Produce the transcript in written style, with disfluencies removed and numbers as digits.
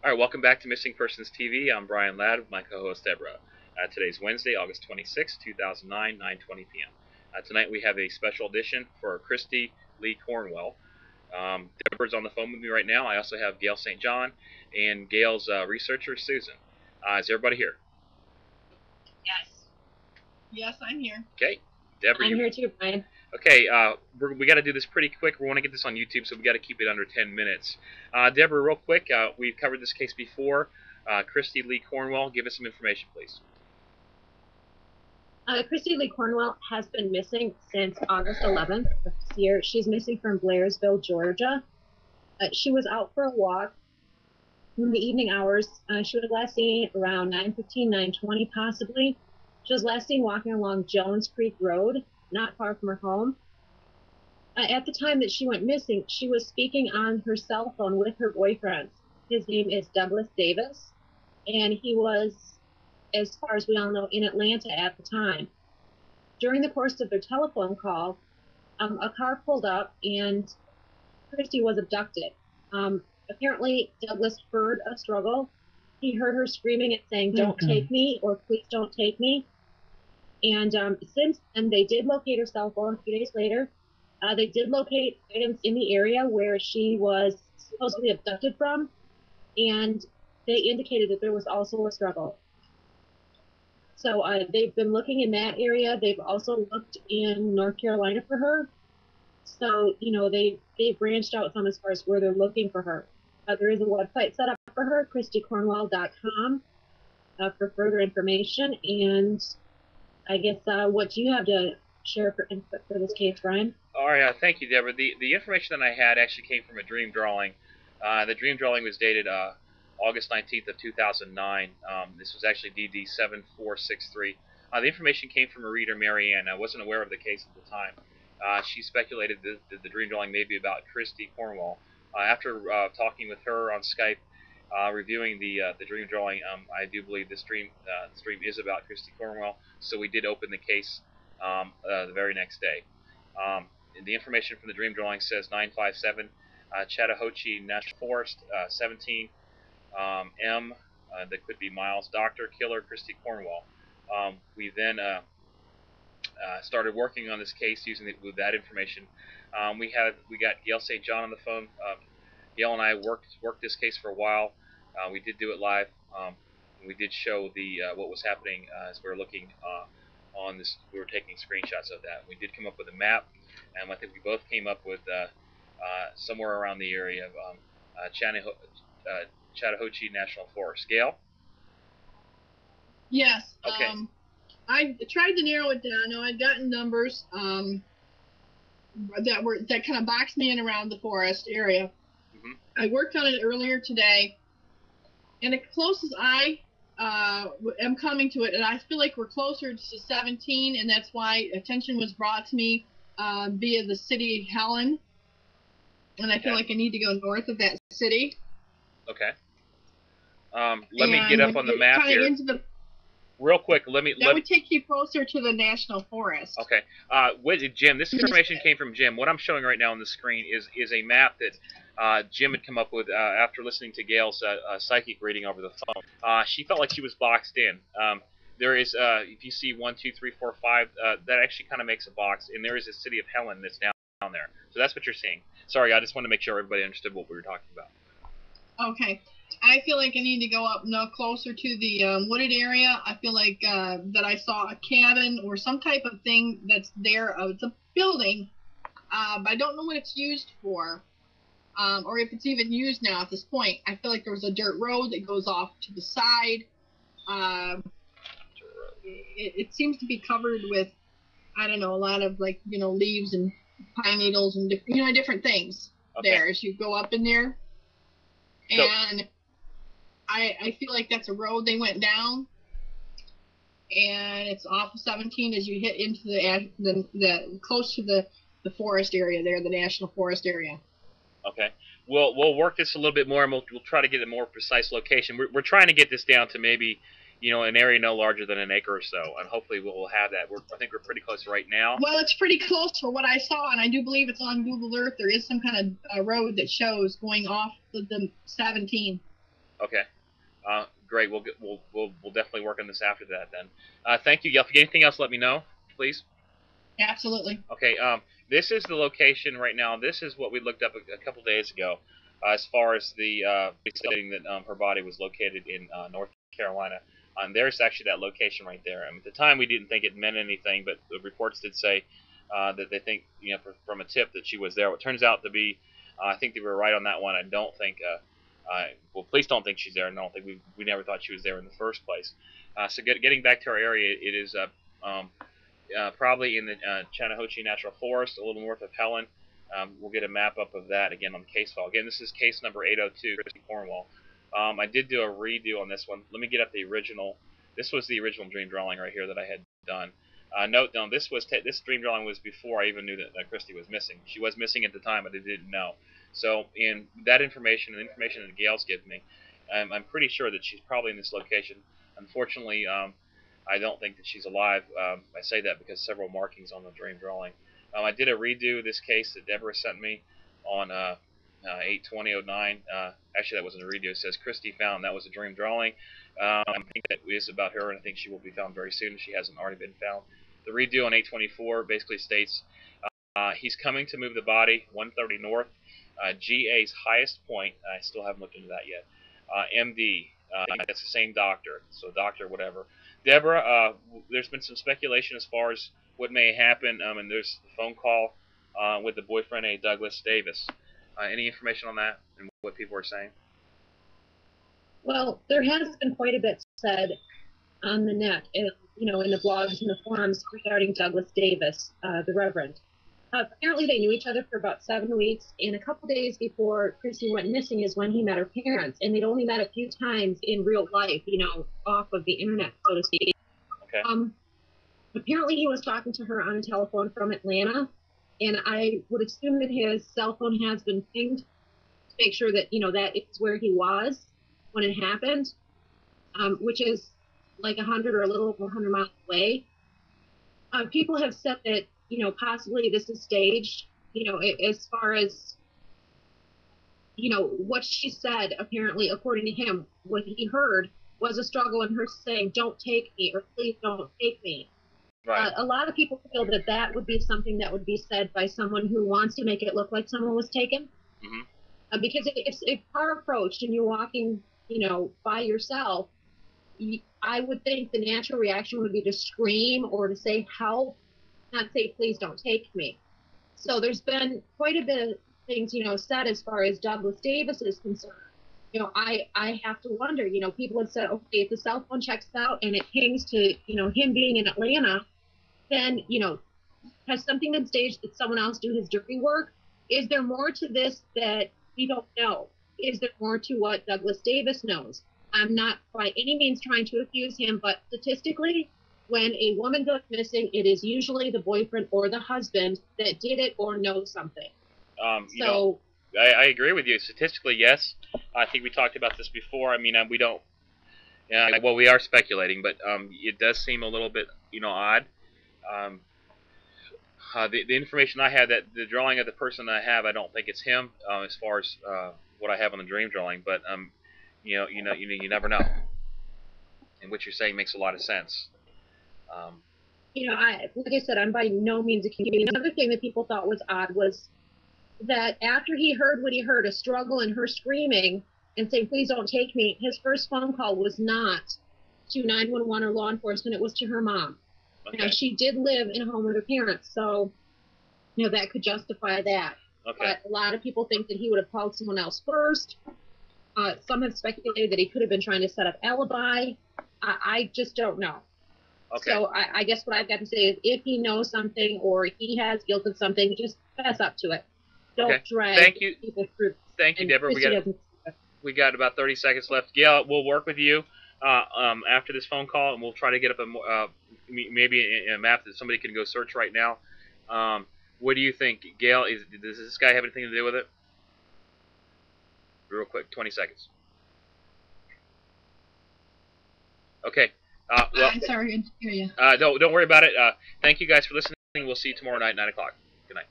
All right, welcome back to Missing Persons TV. I'm Brian Ladd with my co-host Deborah. Today's Wednesday, August 26, 2009, 9:20 p.m. Tonight we have a special edition for Kristi Lee Cornwell. Deborah's on the phone with me right now. I also have Gail St. John and Gail's researcher, Susan. Is everybody here? Yes. Yes, I'm here. Okay. Deborah, I'm here too, Brian. Okay, we got to do this pretty quick. We want to get this on YouTube, so we got to keep it under 10 minutes. Deborah, real quick, we've covered this case before. Kristi Lee Cornwell, give us some information, please. Kristi Lee Cornwell has been missing since August 11th of this year. She's missing from Blairsville, Georgia. She was out for a walk in the evening hours. She was last seen around 9:15, 9:20 possibly. She was last seen walking along Jones Creek Road, not far from her home. At the time that she went missing, she was speaking on her cell phone with her boyfriend. His name is Douglas Davis, and he was, as far as we all know, in Atlanta at the time. During the course of their telephone call, a car pulled up and Kristi was abducted. Apparently, Douglas heard a struggle. He heard her screaming and saying, "Don't take me," or "Please don't take me." And since then, they did locate her cell phone a few days later. They did locate items in the area where she was supposedly abducted from, and they indicated that there was also a struggle. So they've been looking in that area. They've also looked in North Carolina for her. So, you know, they branched out some as far as where they're looking for her. There is a website set up for her, KristiCornwell.com, for further information. And I guess what do you have to share for input for this case, Brian? All right, thank you, Deborah. The information that I had actually came from a dream drawing. The dream drawing was dated August 19th of 2009. This was actually DD 7463. The information came from a reader, Marianne. I wasn't aware of the case at the time. She speculated that the dream drawing may be about Kristi Cornwell. After talking with her on Skype, reviewing the dream drawing, I do believe this dream is about Kristi Cornwell. So we did open the case the very next day. The information from the dream drawing says 957 Chattahoochee National Forest, 17 M. That could be miles. Doctor, killer, Kristi Cornwell. We then started working on this case using with that information. We got Gail St. John on the phone. Gail and I worked this case for a while. We did do it live. We did show what was happening as we were looking on this. We were taking screenshots of that. We did come up with a map, and I think we both came up with somewhere around the area of Chattahoochee National Forest. Gail? Yes. Okay. I tried to narrow it down. No, I'd gotten numbers that kind of boxed me in around the forest area. Mm-hmm. I worked on it earlier today, and the closest I am coming to it, and I feel like we're closer to 17, and that's why attention was brought to me via the city of Helen, and I feel like I need to go north of that city. Okay. Let me get up on the map here. Real quick, that would take you closer to the National Forest. Okay. Jim, this information came from Jim. What I'm showing right now on the screen is a map that Jim had come up with after listening to Gail's psychic reading over the phone. She felt like she was boxed in. There is, if you see 1, 2, 3, 4, 5, that actually kind of makes a box, and there is a city of Helen that's down there. So that's what you're seeing. Sorry, I just wanted to make sure everybody understood what we were talking about. Okay. I feel like I need to go up closer to the wooded area. I feel like that I saw a cabin or some type of thing that's there. It's a building, but I don't know what it's used for, or if it's even used now at this point. I feel like there was a dirt road that goes off to the side. It seems to be covered with, I don't know, a lot of leaves and pine needles and different things there as you go up in there. And I feel like that's a road they went down, and it's off of 17 as you hit into the close to the forest area there, the National Forest area. Okay. We'll work this a little bit more, and we'll try to get a more precise location. We're trying to get this down to maybe an area no larger than an acre or so, and hopefully we'll have that. I think we're pretty close right now. Well, it's pretty close for what I saw, and I do believe it's on Google Earth. There is some kind of road that shows going off the 17. Okay. Great. We'll definitely work on this after that then. Thank you. If you get anything else, let me know, please. Absolutely. Okay. This is the location right now. This is what we looked up a couple days ago, as far as the stating that her body was located in North Carolina. There's actually that location right there. At the time, we didn't think it meant anything, but the reports did say that they think, from a tip that she was there. What turns out to be, I think they were right on that one. I don't think. Well, police don't think she's there, and I don't think we never thought she was there in the first place. So getting back to our area, it is probably in the Chattahoochee National Forest, a little north of Helen. We'll get a map up of that again on the case file. Again, this is case number 802, Kristi Cornwell. I did do a redo on this one. Let me get up the original. This was the original dream drawing right here that I had done. Note down, this dream drawing was before I even knew that Kristi was missing. She was missing at the time, but I didn't know. So in that information, and the information that Gail's given me, I'm pretty sure that she's probably in this location. Unfortunately, I don't think that she's alive. I say that because several markings on the dream drawing. I did a redo of this case that Deborah sent me on 8/20/09. Actually, that wasn't a redo. It says Kristi found. That was a dream drawing. I think that is about her, and I think she will be found very soon if she hasn't already been found. The redo on 8/24 basically states he's coming to move the body 130 north. GA's highest point. I still haven't looked into that yet. MD. That's the same doctor. So doctor, whatever. Deborah, there's been some speculation as far as what may happen, and there's a phone call with the boyfriend, Douglas Davis. Any information on that and what people are saying? Well, there has been quite a bit said on the net, in the blogs and the forums regarding Douglas Davis, the Reverend. Apparently, they knew each other for about 7 weeks, and a couple days before Kristi went missing is when he met her parents, and they'd only met a few times in real life, off of the internet, so to speak. Okay. Apparently, he was talking to her on a telephone from Atlanta, and I would assume that his cell phone has been pinged to make sure that, that is where he was when it happened, which is like 100 or a little over 100 miles away. People have said that, possibly this is staged, as far as, what she said, apparently, according to him, what he heard was a struggle in her saying, "Don't take me," or "Please don't take me." Right. A lot of people feel that that would be something that would be said by someone who wants to make it look like someone was taken. Mm-hmm. Because if car approached and you're walking, by yourself, I would think the natural reaction would be to scream or to say help, not say, "Please don't take me." So there's been quite a bit of things, said as far as Douglas Davis is concerned. I have to wonder, people have said, okay, if the cell phone checks out and it pings to, him being in Atlanta, then, has something been staged? Did someone else do his dirty work? Is there more to this that we don't know? Is there more to what Douglas Davis knows? I'm not by any means trying to accuse him, but statistically, when a woman goes missing, it is usually the boyfriend or the husband that did it or knows something. I agree with you. Statistically, yes. I think we talked about this before. I mean, we don't. Well, we are speculating, but it does seem a little bit, odd. The information I had, that the drawing of the person I have, I don't think it's him, as far as what I have on the dream drawing. But you never know. And what you're saying makes a lot of sense. Like I said, I'm by no means accusing. Another thing that people thought was odd was that after he heard what he heard, a struggle and her screaming and saying, "Please don't take me," his first phone call was not to 911 or law enforcement. It was to her mom. Okay. Now, she did live in a home with her parents, so that could justify that. Okay. But a lot of people think that he would have called someone else first. Some have speculated that he could have been trying to set up alibi. I just don't know. Okay. So I guess what I've got to say is, if he knows something or he has guilt of something, just fess up to it. Don't drag people through. Thank you, Deborah. We got about 30 seconds left. Gail, we'll work with you after this phone call, and we'll try to get up maybe a map that somebody can go search right now. What do you think, Gail? Does this guy have anything to do with it? Real quick, 20 seconds. Okay. Well, I'm sorry, I didn't hear you. Don't worry about it. Thank you guys for listening. We'll see you tomorrow night, 9 o'clock. Good night.